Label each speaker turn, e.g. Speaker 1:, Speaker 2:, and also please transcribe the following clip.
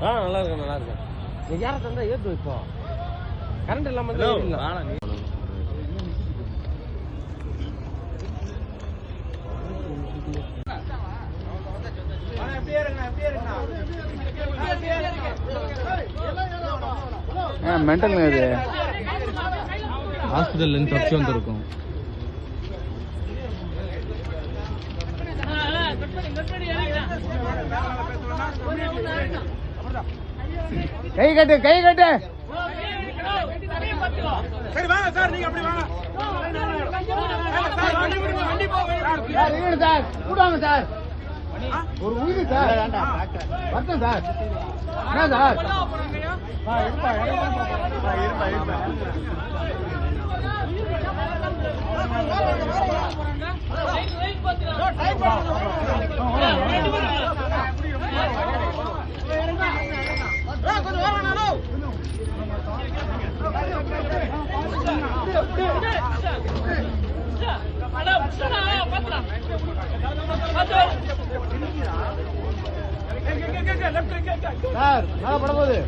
Speaker 1: நல்லா இருக்கும் நல்லா இருக்கும். நீ யாரை தந்தா ஏத்து இப்போ கரண்ட் இல்லாம இல்ல.
Speaker 2: மென்டல் இது ஹாஸ்பிட்டல்ல இருந்து தப்பிச்சு வந்திருக்கும். கை கட்டு கை கட்டு.
Speaker 1: சரி வாங்க சார், நீங்க அப்படி வாங்க
Speaker 2: சார். கூடாங்க சார், ஒரு உயிர் சார். வரட்டும் சார். என்ன சார்? சார் மேல பட போகுது.